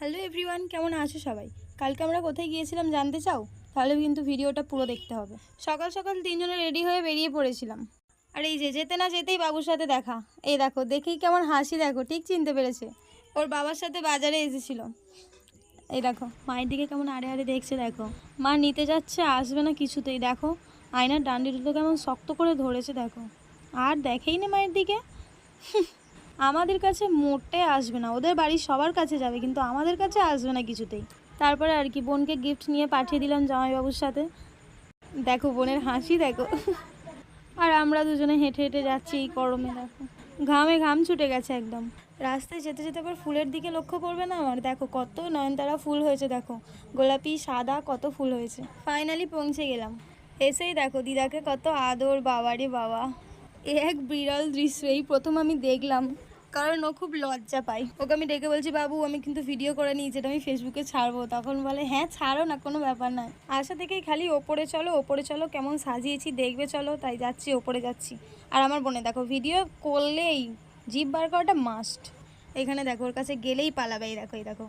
Hello everyone, কেমন আছো সবাই? কালকে আমরা কোথায় গিয়েছিলাম জানতে চাও? তাহলে কিন্তু ভিডিওটা পুরো দেখতে হবে। সকাল সকাল তিনজনে রেডি হয়ে বেরিয়ে পড়েছিলাম। আর এই যে যেতে না যেতেই বাবুর সাথে দেখা। এই দেখো, দেখেই কেমন হাসি, দেখো ঠিক চিনতে পেরেছে। ওর বাবার সাথে বাজারে এসেছিল। এই দেখো মায়ের দিকে কেমন আড়ে আড়ে দেখছে, দেখো মা নিতে যাচ্ছে, আসবে না কিছুতেই। দেখো আয়নার ডান্ডি দুটো কেমন শক্ত করে ধরেছে, দেখো আর দেখেই না মায়ের দিকে। আমাদের কাছে মোটে আসবে না, ওদের বাড়ির সবার কাছে যাবে কিন্তু আমাদের কাছে আসবে না কিছুতেই। তারপরে আর কি বোনকে গিফট নিয়ে পাঠিয়ে দিলাম জামাইবাবুর সাথে। দেখো বোনের হাসি, দেখো। আর আমরা দুজনে হেঁটে হেঁটে যাচ্ছি এই গরমে, দেখো ঘামে ঘাম ছুটে গেছে একদম। রাস্তায় যেতে যেতে আবার ফুলের দিকে লক্ষ্য করবে না আমার, দেখো কত নয়নতারা ফুল হয়েছে, দেখো গোলাপি সাদা কত ফুল হয়েছে। ফাইনালি পৌঁছে গেলাম। এসেই দেখো দিদাকে কত আদর, বাবারে বাবা। এ এক বিরল দৃশ্য, এই প্রথম আমি দেখলাম। কারণ ও খুব লজ্জা পায়। ওকে আমি ডেকে বলছি, বাবু আমি কিন্তু ভিডিও করে নিই, যেটা আমি ফেসবুকে ছাড়বো। তখন বলে হ্যাঁ ছাড়ো না, কোনো ব্যাপার না। আশা থেকেই খালি ওপরে চলো ওপরে চলো, কেমন সাজিয়েছি দেখবে চলো, তাই যাচ্ছি ওপরে যাচ্ছি। আর আমার বোনে দেখো ভিডিও করলেই জিভ বার করাটা মাস্ট। এখানে দেখো ওর কাছে গেলেই পালাবে। এই দেখো, এই দেখো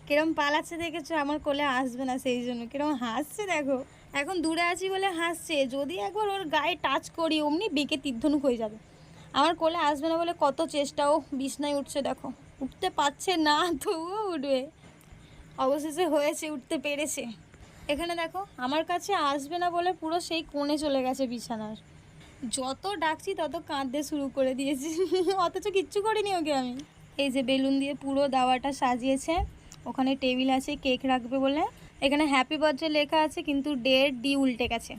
কিরম পালাচ্ছে দেখেছো, আমার কোলে আসবে না সেই জন্য কিরম হাসছে, দেখো এখন দূরে আছি বলে হাসছে। যদি একবার ওর গায়ে টাচ করি অমনি বেঁকে তীর্ধনুক হয়ে যাবে। আমার কোলে আসবে না বলে কত চেষ্টাও, বিছনায় উঠছে, দেখো উঠতে পারছে না, তবুও উঠবে। অবশেষে হয়েছে, উঠতে পেরেছে। এখানে দেখো আমার কাছে আসবে না বলে পুরো সেই কোণে চলে গেছে বিছানার। যত ডাকছি তত কাঁদতে শুরু করে দিয়েছি। অথচ কিচ্ছু করিনি ওকে আমি। এই যে বেলুন দিয়ে পুরো দাওয়াটা সাজিয়েছে। ওখানে টেবিল আছে কেক রাখবে বলে। এখানে হ্যাপি বার্থডে লেখা আছে কিন্তু ডেট ডি উল্টে গেছে।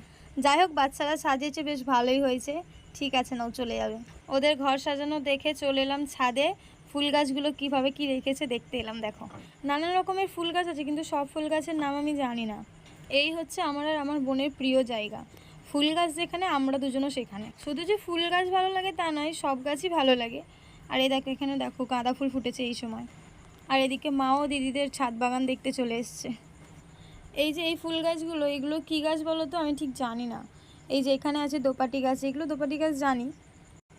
যাই হোক বাচ্চারা সাজিয়েছে, বেশ ভালোই হয়েছে। ঠিক আছে নাও চলে যাবে। ওদের ঘর সাজানো দেখে চলে এলাম ছাদে। ফুল গাছগুলো কীভাবে কি রেখেছে দেখতে এলাম। দেখো নানান রকমের ফুল গাছ আছে কিন্তু সব ফুল গাছের নাম আমি জানি না। এই হচ্ছে আমার আর আমার বোনের প্রিয় জায়গা। ফুল গাছ যেখানে আমরা দুজনও সেখানে। শুধু যে ফুল গাছ ভালো লাগে তা নয়, সব গাছই ভালো লাগে। আর এই দেখো এখানে দেখো গাঁদা ফুল ফুটেছে এই সময়। আর এদিকে মাও দিদিদের ছাদ বাগান দেখতে চলে এসছে। এই যে এই ফুল গাছগুলো, এগুলো কী গাছ বলো তো, আমি ঠিক জানি না। এই যে এখানে আছে দোপাটি গাছ, এগুলো দোপাটি গাছ জানি।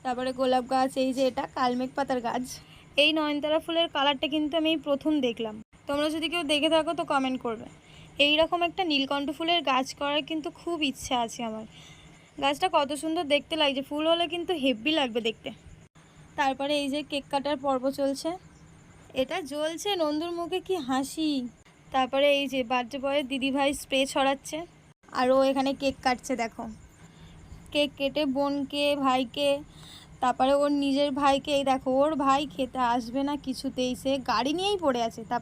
তারপরে গোলাপ গাছ, এই যে এটা কালমেঘ পাতার গাছ। এই নয়নতারা ফুলের কালারটা কিন্তু আমি এই প্রথম দেখলাম। তোমরা যদি কেউ দেখে থাকো তো কমেন্ট করবে। এই রকম একটা নীলকণ্ঠ ফুলের গাছ করার কিন্তু খুব ইচ্ছা আছে আমার। গাছটা কত সুন্দর দেখতে লাগছে, ফুল হলে কিন্তু হেভি লাগবে দেখতে। তারপরে এই যে কেক কাটার পর্ব চলছে। এটা জ্বলছে, নন্দুর মুখে কি হাসি। তারপরে এই যে বার্থডে বয়ের দিদিভাই স্প্রে ছড়াচ্ছে। আর ও এখানে কেক কাটছে, দেখো কেক কেটে বোনকে ভাইকে, তারপরে ওর নিজের ভাইকে। এই দেখো ওর ভাই খেতে আসবে না কিছুতেই, সে গাড়ি নিয়েই পড়ে আছে।